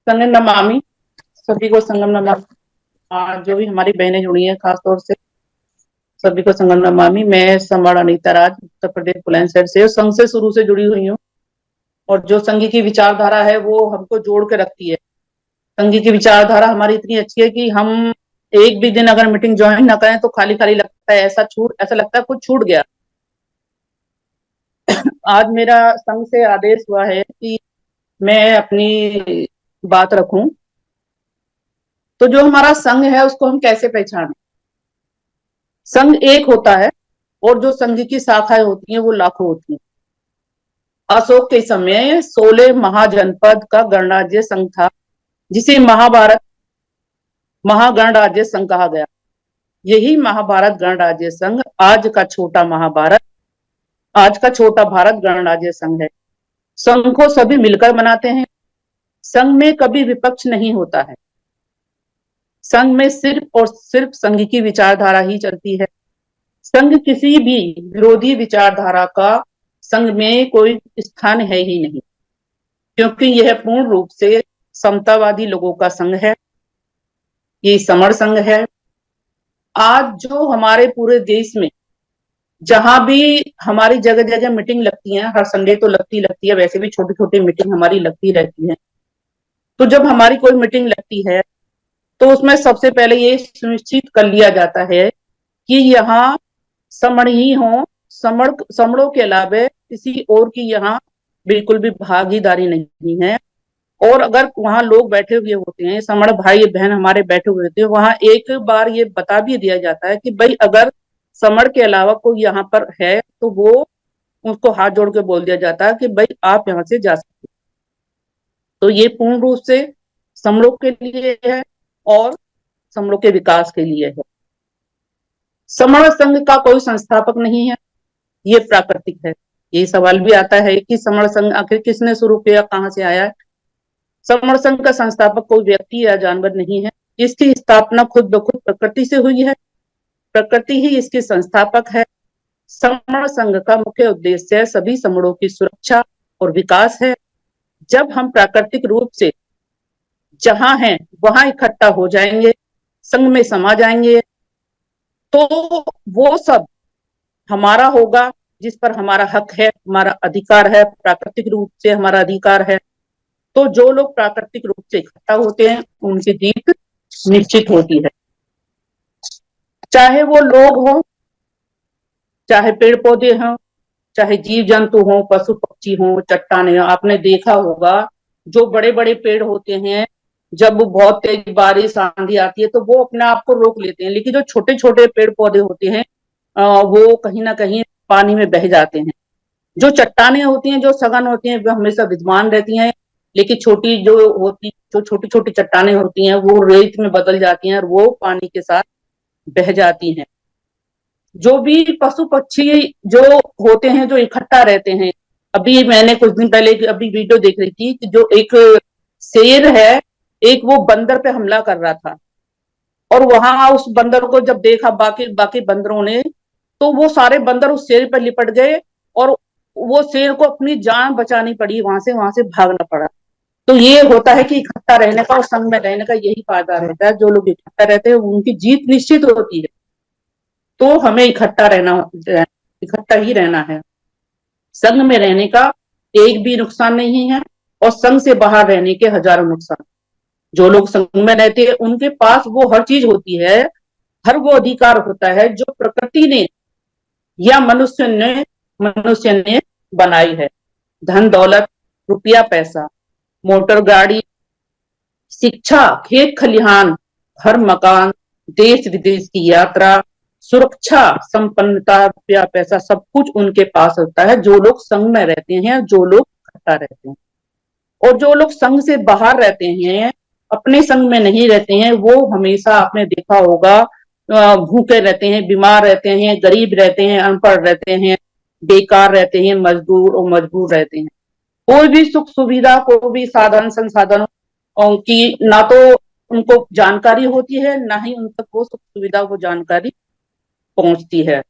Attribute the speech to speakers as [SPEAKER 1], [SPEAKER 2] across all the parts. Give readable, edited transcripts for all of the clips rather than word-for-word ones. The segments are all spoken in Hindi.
[SPEAKER 1] संगम नमामि, सभी को संगम नमामि। जो भी हमारी बहनें जुड़ी हैं खास तौर से सभी को संगम नमामि। मैं सम्राट अनीता राज, उत्तर प्रदेश बुलंदशहर से संघ से शुरू से जुड़ी हुई हूँ। और जो संघ की विचारधारा है वो हमको जोड़ के रखती है। संघ की विचारधारा हमारी इतनी अच्छी है कि हम एक भी दिन अगर मीटिंग ज्वाइन ना करें तो खाली खाली लगता है, ऐसा लगता है कुछ छूट गया। आज मेरा संघ से आदेश हुआ है कि मैं अपनी बात रखूं। तो जो हमारा संघ है उसको हम कैसे पहचानें? संघ एक होता है और जो संघ की शाखाएं होती हैं वो लाखों होती हैं। अशोक के समय 16 महाजनपद का गणराज्य संघ था, जिसे महागणराज्य संघ कहा गया। यही महाभारत गणराज्य संघ आज का छोटा भारत गणराज्य संघ है। संघ को सभी मिलकर बनाते हैं। संघ में कभी विपक्ष नहीं होता है। संघ में सिर्फ और सिर्फ संघ की विचारधारा ही चलती है। संघ किसी भी विरोधी विचारधारा का संघ में कोई स्थान है ही नहीं, क्योंकि यह पूर्ण रूप से समतावादी लोगों का संघ है। ये समर संघ है। आज जो हमारे पूरे देश में जहां भी हमारी जगह जगह मीटिंग लगती है, हर संडे तो लगती है, वैसे भी छोटी छोटी मीटिंग हमारी लगती रहती है। तो जब हमारी कोई मीटिंग लगती है तो उसमें सबसे पहले ये सुनिश्चित कर लिया जाता है कि यहाँ समण ही हो, समणों के अलावा किसी और की यहाँ बिल्कुल भी भागीदारी नहीं है। और अगर वहां लोग बैठे हुए होते हैं, समण भाई बहन हमारे बैठे हुए होते हैं, वहां एक बार ये बता भी दिया जाता है कि भाई अगर समण के अलावा कोई यहाँ पर है तो वो उसको हाथ जोड़ के बोल दिया जाता है कि भाई आप यहाँ से जा सकते। तो ये पूर्ण रूप से समणों के लिए है और समणों के विकास के लिए है। समण संघ का कोई संस्थापक नहीं है, ये प्राकृतिक है। ये सवाल भी आता है कि समण संघ आखिर किसने शुरू किया, कहाँ से आया है? समण संघ का संस्थापक कोई व्यक्ति या जानवर नहीं है। इसकी स्थापना खुद ब खुद प्रकृति से हुई है। प्रकृति ही इसकी संस्थापक है। समण संघ का मुख्य उद्देश्य सभी समणों की सुरक्षा और विकास है। जब हम प्राकृतिक रूप से जहां हैं वहां इकट्ठा हो जाएंगे, संघ में समा जाएंगे, तो वो सब हमारा होगा जिस पर हमारा हक है, हमारा अधिकार है, प्राकृतिक रूप से हमारा अधिकार है। तो जो लोग प्राकृतिक रूप से इकट्ठा होते हैं उनकी जीत निश्चित होती है। चाहे वो लोग हों, चाहे पेड़ पौधे हों, चाहे जीव जंतु हों, पशु पक्षी हों, चट्टाने हों। आपने देखा होगा जो बड़े बड़े पेड़ होते हैं, जब बहुत तेज बारिश आंधी आती है तो वो अपने आप को रोक लेते हैं, लेकिन जो छोटे छोटे पेड़ पौधे होते हैं वो कहीं ना कहीं पानी में बह जाते हैं। जो चट्टाने होती हैं, जो सघन होती हैं, वो हमेशा विद्यमान रहती हैं, लेकिन जो छोटी छोटी चट्टाने होती हैं वो रेत में बदल जाती हैं और वो पानी के साथ बह जाती हैं। जो भी पशु पक्षी जो होते हैं, जो इकट्ठा रहते हैं। अभी मैंने कुछ दिन पहले अभी वीडियो देख रही थी कि जो एक शेर है, एक वो बंदर पे हमला कर रहा था, और वहां उस बंदर को जब देखा बाकी बाकी बंदरों ने, तो वो सारे बंदर उस शेर पर लिपट गए और वो शेर को अपनी जान बचानी पड़ी, वहां से भागना पड़ा। तो ये होता है कि इकट्ठा रहने का और संघ में रहने का यही फायदा रहता है। जो लोग इकट्ठा रहते हैं उनकी जीत निश्चित होती है। तो हमें इकट्ठा ही रहना है। संघ में रहने का एक भी नुकसान नहीं है और संघ से बाहर रहने के हजारों नुकसान। जो लोग संघ में रहते हैं उनके पास वो हर चीज होती है, हर वो अधिकार होता है जो प्रकृति ने या मनुष्य ने बनाई है। धन दौलत, रुपया पैसा, मोटर गाड़ी, शिक्षा, खेत खलिहान, घर मकान, देश विदेश की यात्रा, सुरक्षा, संपन्नता, रुपया पैसा, सब कुछ उनके पास होता है जो लोग संघ में रहते हैं, जो लोग इकट्ठा रहते हैं। और जो लोग संघ से बाहर रहते हैं, अपने संघ में नहीं रहते हैं, वो हमेशा आपने देखा होगा भूखे रहते हैं, बीमार रहते हैं, गरीब रहते हैं, अनपढ़ रहते हैं, बेकार रहते हैं, मजदूर और मजबूर रहते हैं। कोई भी सुख सुविधा, कोई भी साधन संसाधनों की ना तो उनको जानकारी होती है, ना ही उन तक वो सुख सुविधा वो जानकारी पहुंचती है।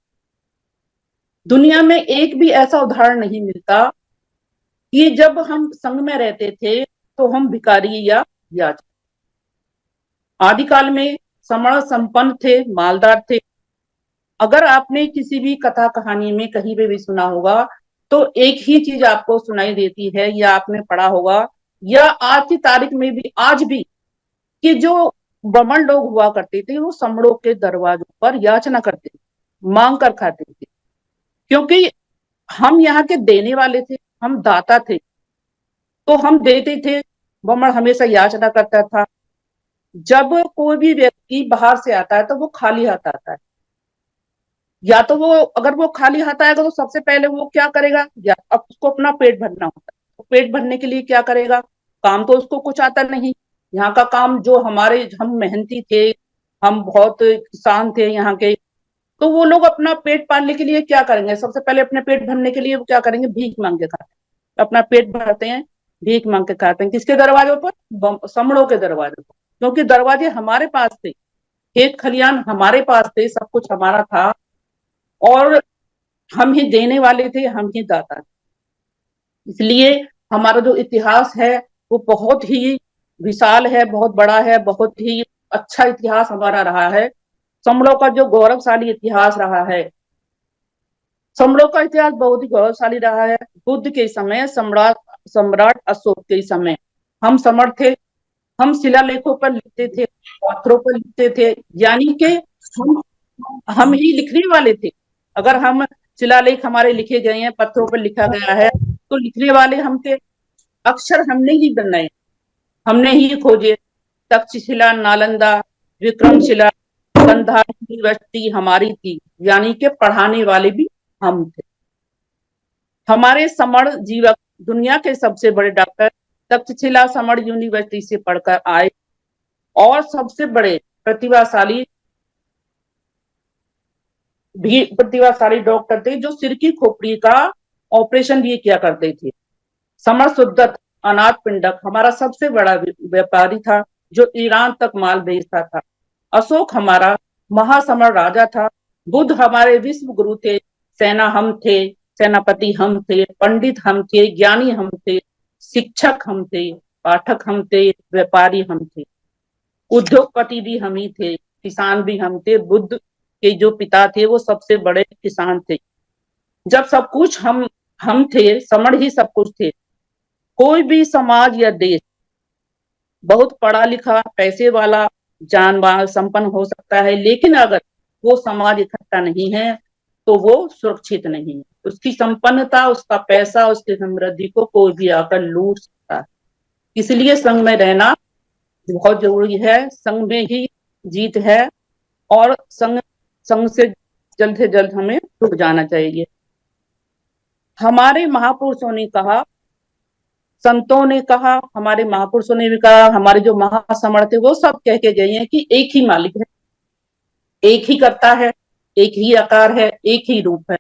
[SPEAKER 1] दुनिया में एक भी ऐसा उदाहरण नहीं मिलता कि जब हम संघ में रहते थे तो हम भिखारी या याचना। आदिकाल में समण संपन्न थे, मालदार थे। अगर आपने किसी भी कथा कहानी में कहीं पे भी सुना होगा तो एक ही चीज आपको सुनाई देती है, या आपने पढ़ा होगा, या आज की तारीख में भी, आज भी, कि जो ब्राह्मण लोग हुआ करते थे वो समणों के दरवाजों पर याचना करते थे, मांग कर खाते थे। क्योंकि हम यहाँ के देने वाले थे, हम दाता थे, तो हम देते थे। ब्राह्मण हमेशा याचना करता था। जब कोई भी व्यक्ति बाहर से आता है तो वो खाली हाथ आता है, या तो वो, अगर वो खाली हाथ आएगा तो सबसे पहले वो क्या करेगा, या अब उसको अपना पेट भरना होता है। तो पेट भरने के लिए क्या करेगा, काम तो उसको कुछ आता नहीं। यहाँ का काम, जो हमारे, हम मेहनती थे, हम बहुत किसान थे यहाँ के, तो वो लोग अपना पेट पालने के लिए क्या करेंगे, सबसे पहले अपने पेट भरने के लिए वो क्या करेंगे, भीख मांग के खाते हैं। अपना पेट भरते हैं, भीख मांग के खाते हैं। किसके दरवाजों पर, समड़ों के दरवाजों पर, क्योंकि दरवाजे हमारे पास थे, खेत खलियान हमारे पास थे, सब कुछ हमारा था, और हम ही देने वाले थे, हम ही दाता थे। इसलिए हमारा जो इतिहास है वो बहुत ही विशाल है, बहुत बड़ा है, बहुत ही अच्छा इतिहास हमारा रहा है। समड़ों का जो गौरवशाली इतिहास रहा है, समड़ों का इतिहास बहुत ही गौरवशाली रहा है। बुद्ध के समय, सम्राट सम्राट अशोक के समय हम समर्थ थे। हम शिलालेखों पर लिखते थे, पत्थरों पर लिखते थे, यानी कि हम हम ही लिखने वाले थे। अगर हम, शिलालेख हमारे लिखे गए हैं, पत्थरों पर लिखा गया है, तो लिखने वाले हम थे। अक्षर हमने ही बनाए, हमने ही खोजे। तक्षशिला, नालंदा, विक्रमशिला, गांधार यूनिवर्सिटी हमारी थी, यानी कि पढ़ाने वाले भी हम थे। हमारे समण जीवक दुनिया के सबसे बड़े डॉक्टर तक्षशिला समण यूनिवर्सिटी से पढ़कर आए, और सबसे बड़े प्रतिभाशाली भी प्रतिभाशाली डॉक्टर थे, जो सिर की खोपड़ी का ऑपरेशन भी किया करते थे। समर सुद्दत अनाथ पिंडक हमारा सबसे बड़ा व्यापारी था, जो ईरान तक माल भेजता था। अशोक हमारा महासमर राजा था। बुद्ध हमारे विश्व गुरु थे। सेना हम थे, सेनापति हम थे, पंडित हम थे, ज्ञानी हम थे, शिक्षक हम थे, पाठक हम थे, व्यापारी हम थे, उद्योगपति भी हम ही थे, किसान भी हम थे। बुद्ध के जो पिता थे वो सबसे बड़े किसान थे। जब सब कुछ हम थे, समण ही सब कुछ थे। कोई भी समाज या देश बहुत पढ़ा लिखा, पैसे वाला, जानवान, संपन्न हो सकता है, लेकिन अगर वो समाज इकट्ठा नहीं है तो वो सुरक्षित नहीं है। उसकी संपन्नता, उसका पैसा, उसकी समृद्धि को कोई भी आकर लूट सकता है। इसलिए संघ में रहना बहुत जरूरी है। संघ में ही जीत है, और संघ संघ से जल्द हमें रुक जाना चाहिए। हमारे महापुरुषों ने कहा, संतों ने कहा, हमारे महापुरुषों ने भी कहा, हमारे जो महासमण थे वो सब कह के गए हैं कि एक ही मालिक है, एक ही करता है, एक ही आकार है, एक ही रूप है,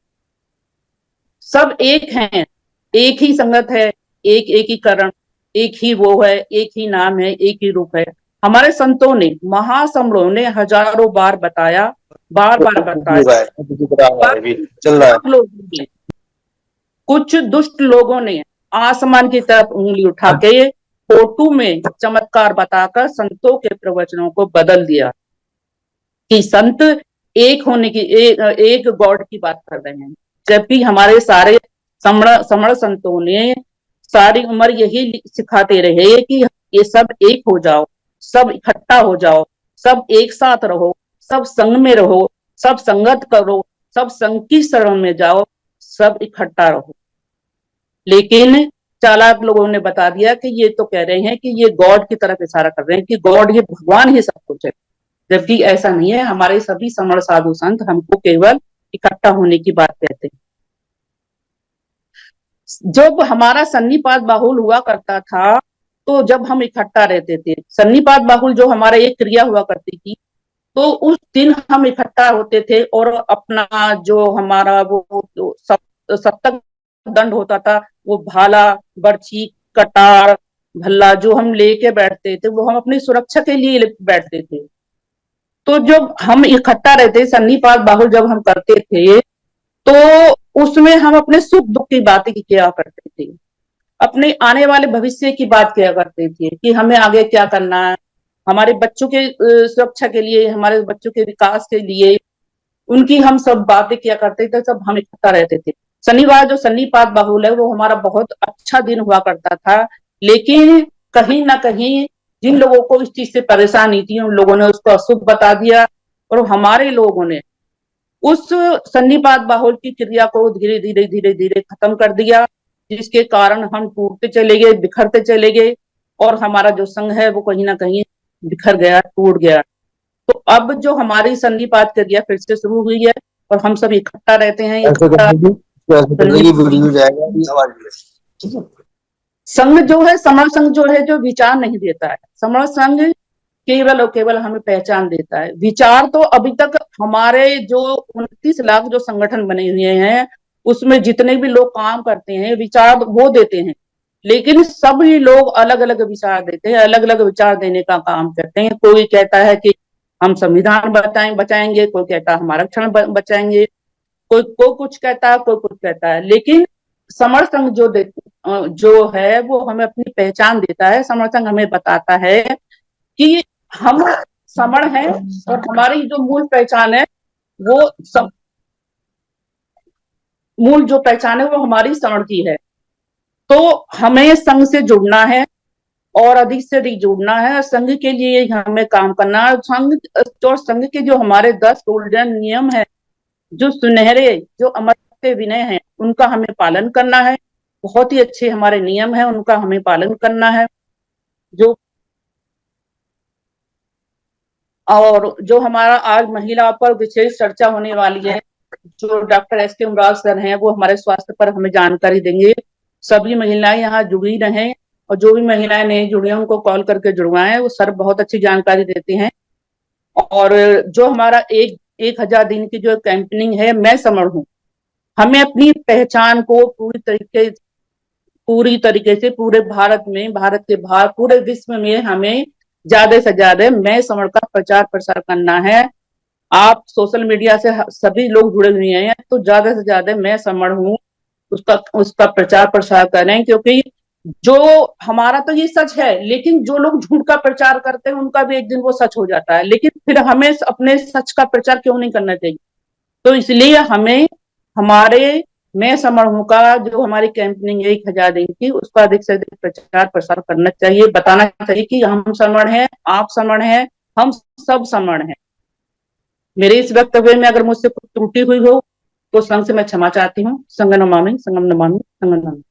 [SPEAKER 1] सब एक हैं, एक ही संगत है, एक एकीकरण, एक ही वो है, एक ही नाम है, एक ही रूप है। हमारे संतों ने, महासमणों ने हजारों बार बताया, बार बार बताया।
[SPEAKER 2] चल रहा है।
[SPEAKER 1] कुछ दुष्ट लोगों ने आसमान की तरफ उंगली उठा के फोटो में चमत्कार बताकर संतों के प्रवचनों को बदल दिया, कि संत एक होने की, एक गॉड की बात कर रहे हैं। जबकि हमारे सारे समण संतों ने सारी उम्र यही सिखाते रहे कि ये सब एक हो जाओ, सब इकट्ठा हो जाओ, सब एक साथ रहो, सब संग में रहो, सब संगत करो, सब संग की शरण में जाओ, सब इकट्ठा रहो। लेकिन चालाक लोगों ने बता दिया कि ये तो कह रहे हैं कि ये गॉड की तरफ इशारा कर रहे हैं, कि गॉड, ये भगवान ही सब कुछ है। जबकि ऐसा नहीं है। हमारे सभी समण साधु संत हमको केवल इकट्ठा होने की बात कहते हैं। जब हमारा सन्निपात बाहुल हुआ करता था, तो जब हम इकट्ठा रहते थे, सन्निपात बाहुल जो हमारा एक क्रिया हुआ करती थी, तो उस दिन हम इकट्ठा होते थे, और अपना जो हमारा वो सप्तक दंड होता था, वो भाला, बर्छी, कटार, भल्ला जो हम लेके बैठते थे, वो हम अपनी सुरक्षा के लिए बैठते थे। तो जब हम इकट्ठा रहते, सन्निपात बाहुल जब हम करते थे, तो उसमें हम अपने सुख दुख की बातें किया करते थे। अपने आने वाले भविष्य की बात किया करते थे कि हमें आगे क्या करना है, हमारे बच्चों के सुरक्षा के लिए, हमारे बच्चों के विकास के लिए उनकी हम सब बातें किया करते थे, सब हम इकट्ठा रहते थे। शनिवार जो सन्नीपात बाहुल है वो हमारा बहुत अच्छा दिन हुआ करता था, लेकिन कहीं ना कहीं जिन लोगों को इस चीज से परेशानी थी उन लोगों ने उसको अशुभ बता दिया और हमारे लोगों ने उस सन्नीपात बाहुल की क्रिया को धीरे धीरे धीरे धीरे खत्म कर दिया, जिसके कारण हम टूटते चले गए, बिखरते चले गए और हमारा जो संघ है वो कहीं ना कहीं बिखर गया, टूट गया। तो अब जो हमारी सन्नीपात क्रिया फिर से शुरू हुई है और हम सब इकट्ठा रहते हैं, इकट्ठा
[SPEAKER 2] वीडियो जाएगा आवाज में, ठीक है।
[SPEAKER 1] संघ जो है, समर संघ जो है, जो विचार नहीं देता है, समर संघ केवल और केवल हमें पहचान देता है। विचार तो अभी तक हमारे जो 29 लाख जो संगठन बने हुए हैं उसमें जितने भी लोग काम करते हैं विचार वो देते हैं, लेकिन सभी लोग अलग अलग विचार देते हैं, अलग अलग विचार देने का काम करते हैं। कोई कहता है कि हम संविधान बचाएंगे, कोई कहता है हम आरक्षण बचाएंगे, कोई कुछ कहता है, कोई कुछ कहता है, लेकिन समर संघ जो है वो हमें अपनी पहचान देता है। समर संघ हमें बताता है कि हम समण हैं और हमारी जो मूल पहचान है वो मूल जो पहचान है वो हमारी समण की है। तो हमें संघ से जुड़ना है और अधिक से अधिक जुड़ना है, संघ के लिए हमें काम करना है। संघ के जो हमारे 10 गोल्डन नियम है, जो सुनहरे, जो अमर्त्य विनय है, उनका हमें पालन करना है। बहुत ही अच्छे हमारे नियम है, उनका हमें पालन करना है। जो और जो हमारा आज महिला पर विशेष चर्चा होने वाली है, जो डॉक्टर एस के उमराव सर हैं वो हमारे स्वास्थ्य पर हमें जानकारी देंगे। सभी महिलाएं यहाँ जुड़ी रहें और जो भी महिलाएं नहीं जुड़ी हैं उनको कॉल करके जुड़वाएं, वो सर बहुत अच्छी जानकारी देते हैं। और जो हमारा 1000 दिन की जो कैंपेनिंग है, मैं समण हूँ, हमें अपनी पहचान को पूरी तरीके से पूरे भारत में, भारत के बाहर पूरे विश्व में हमें ज्यादा से ज्यादा मैं समण का प्रचार प्रसार करना है। आप सोशल मीडिया से सभी लोग जुड़े हुए हैं, तो ज्यादा से ज्यादा मैं समण हूँ उसका प्रचार प्रसार करें, क्योंकि जो हमारा तो ये सच है, लेकिन जो लोग झूठ का प्रचार करते हैं उनका भी एक दिन वो सच हो जाता है। लेकिन फिर हमें अपने सच का प्रचार क्यों नहीं करना चाहिए? तो इसलिए हमें हमारे मैं समण हूँ का जो हमारी कैंपेनिंग है 1000 दिन की, उसका अधिक से अधिक प्रचार प्रसार करना चाहिए, बताना चाहिए कि हम समण हैं, आप समण हैं, हम सब समण हैं। मेरे इस वक्तव्य में अगर मुझसे कुछ त्रुटि हुई हो तो संघ से मैं क्षमा चाहती हूँ। संघ नमामि, संघम नमामि, संघ नमामि।